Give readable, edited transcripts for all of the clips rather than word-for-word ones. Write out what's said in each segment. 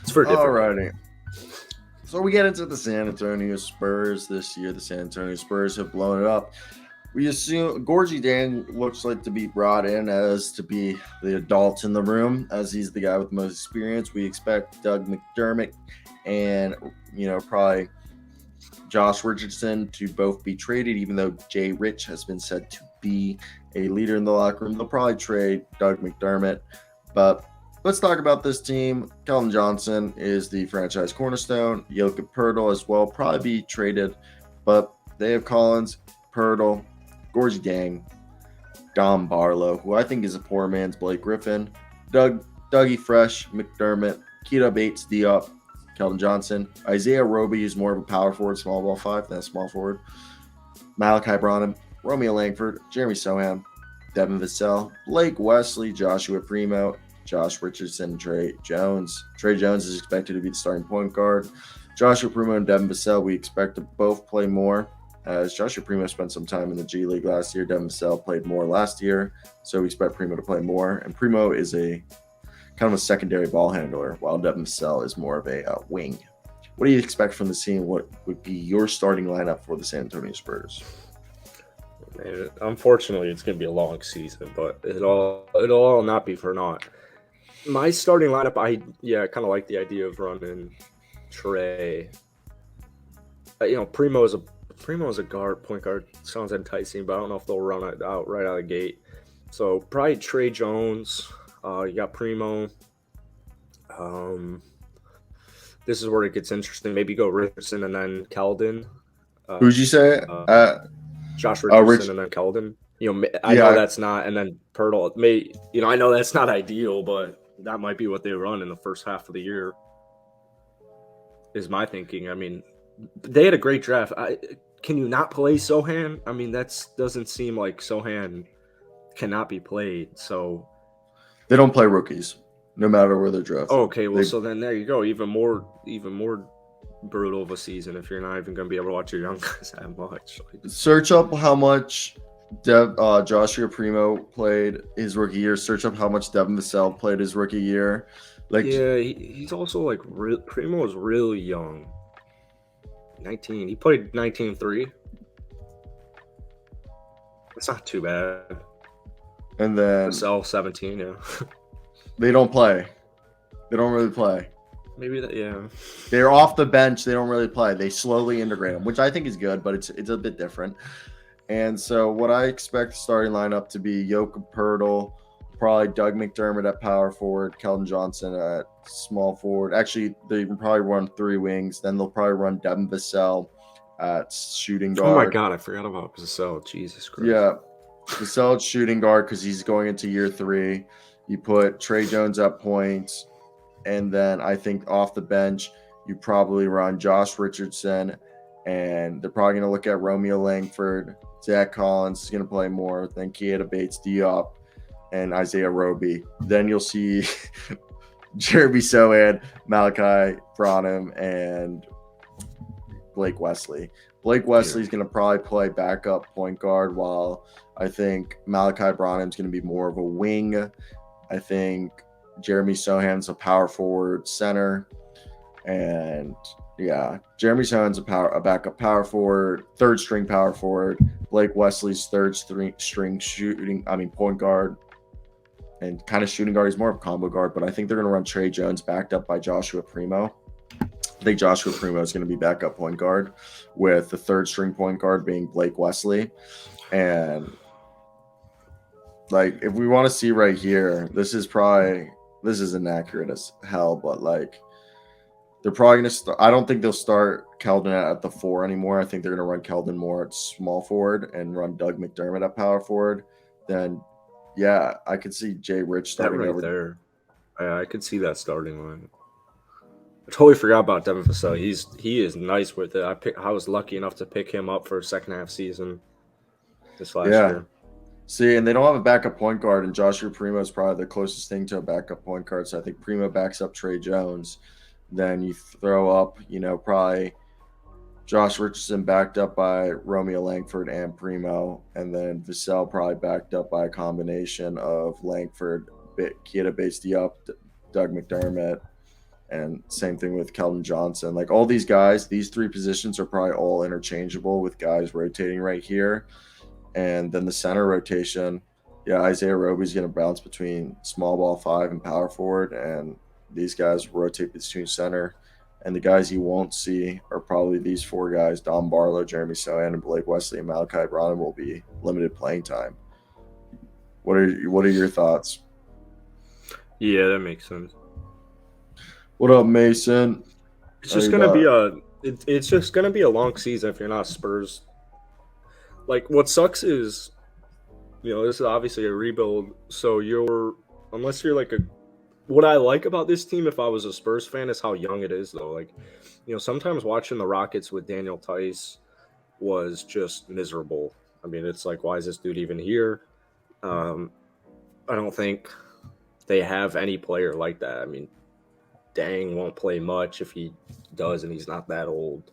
It's for a different one. Alrighty. So we get into the San Antonio Spurs this year. The San Antonio Spurs have blown it up. We assume Gorgie Dan looks like to be brought in as to be the adult in the room, as he's the guy with the most experience. We expect Doug McDermott and probably Josh Richardson to both be traded, even though Jay Rich has been said to be a leader in the locker room. They'll probably trade Doug McDermott, but let's talk about this team. Keldon Johnson is the franchise cornerstone. Jokic Pertl as well, probably be traded, but they have Collins, Pertl, Gorgie Dang, Dom Barlow, who I think is a poor man's Blake Griffin, Dougie Fresh, McDermott, Keita Bates, Diop, Keldon Johnson, Isaiah Roby is more of a power forward, small ball five, than a small forward. Malachi Branham, Romeo Langford, Jeremy Sohan, Devin Vassell, Blake Wesley, Joshua Primo, Josh Richardson, Trey Jones. Trey Jones is expected to be the starting point guard. Joshua Primo and Devin Vassell, we expect to both play more, as Joshua Primo spent some time in the G League last year. Devin Vassell played more last year, so we expect Primo to play more. And Primo is a kind of a secondary ball handler, while Devin Vassell is more of a wing. What do you expect from the team? What would be your starting lineup for the San Antonio Spurs? Man, unfortunately, it's going to be a long season, but it'll all not be for naught. My starting lineup, I kind of like the idea of running Trey. Primo is a point guard. Sounds enticing, but I don't know if they'll run it out right out of the gate. So probably Trey Jones. You got Primo. This is where it gets interesting. Maybe go Richardson and then Keldon. Who'd you say? Josh Richardson and then Keldon. I know that's not, and then Pertl. I know that's not ideal, but that might be what they run in the first half of the year. Is my thinking. I mean, they had a great draft. Can you not play Sohan? I mean, that doesn't seem like Sohan cannot be played. So they don't play rookies, no matter where they're drafted. Okay, well, so then there you go. Even more brutal of a season if you're not even going to be able to watch your young guys that much. Search up how much Joshua Primo played his rookie year. Search up how much Devin Vassell played his rookie year. He's also Primo was really young. 19. He played 19-3. That's not too bad. And then Vassell 17. Yeah. They don't play. They don't really play. Maybe that. Yeah. They're off the bench. They don't really play. They slowly integrate them, which I think is good, but it's a bit different. And so what I expect the starting lineup to be: Jokic Pertl, probably Doug McDermott at power forward, Keldon Johnson at small forward. Actually, they can probably run three wings. Then they'll probably run Devin Vassell at shooting guard. Oh my God, I forgot about Vassell. Jesus Christ. Yeah, Vassell at shooting guard because he's going into year 3. You put Trey Jones at points, and then I think off the bench you probably run Josh Richardson, and they're probably going to look at Romeo Langford. Zach Collins is going to play more. Then Keita Bates, Diop, and Isaiah Roby. Then you'll see Jeremy Sohan, Malachi Branham, and Blake Wesley. Blake Wesley is going to probably play backup point guard, while I think Malachi Branham is going to be more of a wing. I think Jeremy Sohan's a power forward center. And Jeremy Sohan's a backup power forward, third string power forward. Blake Wesley's third string point guard and kind of shooting guard. He's more of a combo guard, but I think they're going to run Trey Jones backed up by Joshua Primo. I think Joshua Primo is going to be backup point guard, with the third string point guard being Blake Wesley. And if we want to see right here, this is inaccurate as hell, but they're probably going to I don't think they'll start Keldon at the 4 anymore. I think they're going to run Keldon more at small forward and run Doug McDermott at power forward. Then, I could see Jay Rich starting over there. I could see that starting line. I totally forgot about Devin Vassell. He is nice with it. I was lucky enough to pick him up for a second half season this last year. See, and they don't have a backup point guard, and Joshua Primo is probably the closest thing to a backup point guard. So I think Primo backs up Trey Jones. Then you throw up, probably Josh Richardson backed up by Romeo Langford and Primo, and then Vassell probably backed up by a combination of Langford, Keita Bates, Diop, Doug McDermott, And same thing with Keldon Johnson. Like all these guys, these three positions are probably all interchangeable with guys rotating right here. And then the center rotation, yeah, Isaiah Roby's going to bounce between small ball 5 and power forward. And these guys rotate between center. And the guys you won't see are probably these 4 guys: Dom Barlow, Jeremy Sohan, and Blake Wesley, and Malachi Branham will be limited playing time. What are your thoughts? Yeah, that makes sense. What up, Mason? It's just gonna be it's just gonna be a long season if you're not Spurs. Like, what sucks is, this is obviously a rebuild, so unless you're like what I like about this team, if I was a Spurs fan, is how young it is, though. Like, sometimes watching the Rockets with Daniel Tice was just miserable. I mean, it's like, why is this dude even here? I don't think they have any player like that. I mean, Dang won't play much if he does, and he's not that old.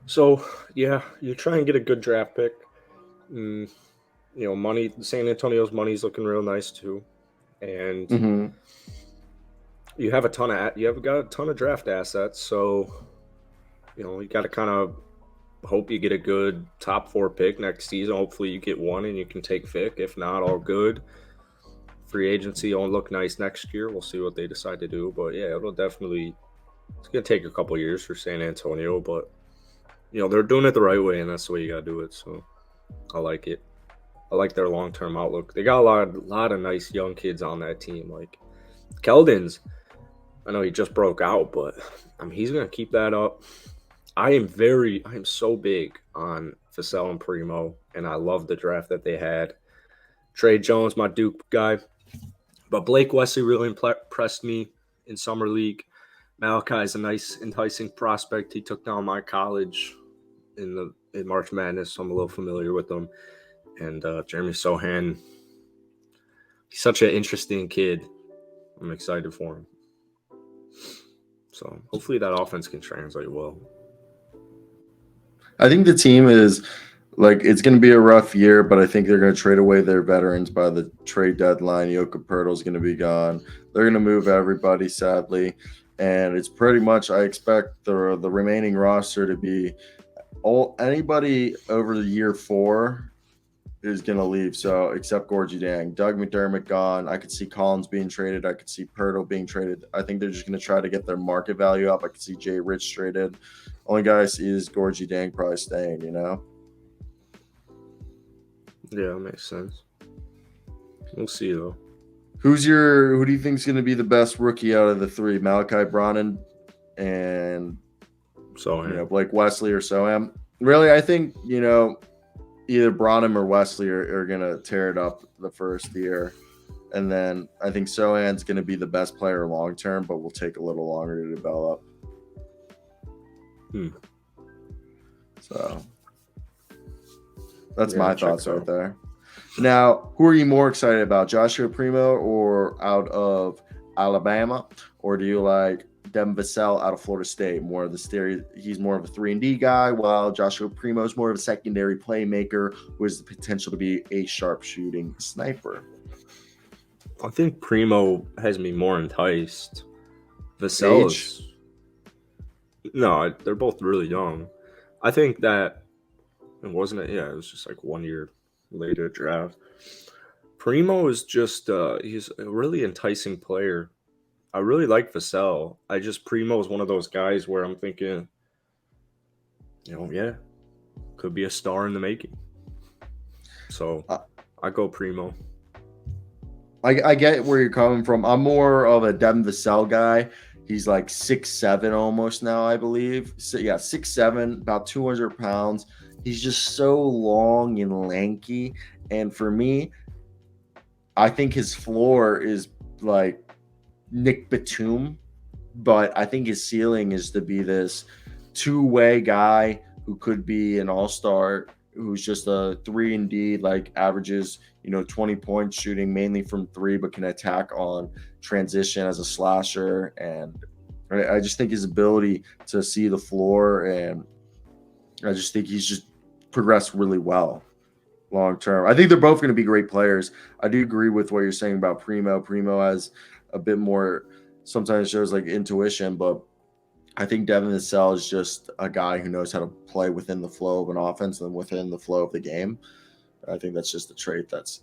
So, yeah, you try and get a good draft pick. Money. San Antonio's money's looking real nice too, and you have got a ton of draft assets. So, you got to kind of hope you get a good top 4 pick next season. Hopefully, you get one and you can take Vic. If not, all good. Free agency will look nice next year. We'll see what they decide to do, but yeah, it's gonna take a couple years for San Antonio, but they're doing it the right way, and that's the way you gotta do it. So I like it. I like their long-term outlook. They got a lot of nice young kids on that team. Like Keldon's, I know he just broke out, but he's gonna keep that up. I am so big on Facet and Primo, and I love the draft that they had. Trey Jones, my Duke guy. But Blake Wesley really impressed me in Summer League. Malachi is a nice, enticing prospect. He took down my college in March Madness, so I'm a little familiar with him. And Jeremy Sohan, he's such an interesting kid. I'm excited for him. So hopefully that offense can translate well. I think the team is it's going to be a rough year, but I think they're going to trade away their veterans by the trade deadline. Yoka Pirtle's going to be gone. They're going to move everybody, sadly. And it's pretty much, I expect the remaining roster to be anybody over the year 4 is going to leave. So except Gorgie Dang. Doug McDermott gone. I could see Collins being traded. I could see Pirtle being traded. I think they're just going to try to get their market value up. I could see Jay Rich traded. Only guy I see is Gorgie Dang probably staying, Yeah, that makes sense. We'll see, though. Who do you think is going to be the best rookie out of the 3? Malachi Branham and Blake Wesley or Sohan? Really, I think, either Branham or Wesley are going to tear it up the first year. And then I think Sohan's going to be the best player long term, but will take a little longer to develop. So that's my thoughts right there. Now, who are you more excited about, Joshua Primo or out of Alabama? Or do you like Devin Vassell out of Florida State? He's more of a 3-and-D guy, while Joshua Primo is more of a secondary playmaker who has the potential to be a sharpshooting sniper. I think Primo has me more enticed. Vassell is... No, they're both really young. I think that... It was just like 1 year later draft. Primo is just he's a really enticing player. I really like Vassell. Primo is one of those guys where I'm thinking, could be a star in the making. So I go Primo. I get where you're coming from. I'm more of a Devin Vassell guy. He's like 6'7" almost now, I believe. So, 6'7", about 200 pounds. He's just so long and lanky. And for me, I think his floor is like Nick Batum, but I think his ceiling is to be this two-way guy who could be an all-star, who's just a 3-and-D, like averages, 20 points shooting mainly from 3, but can attack on transition as a slasher. And I just think his ability to see the floor, and I just think he's just progressed really well long term. I think they're both going to be great players. I do agree with what you're saying about Primo. Primo has a bit more, sometimes shows like intuition, but I think Devin Vassell is just a guy who knows how to play within the flow of an offense and within the flow of the game. I think that's just a trait that's,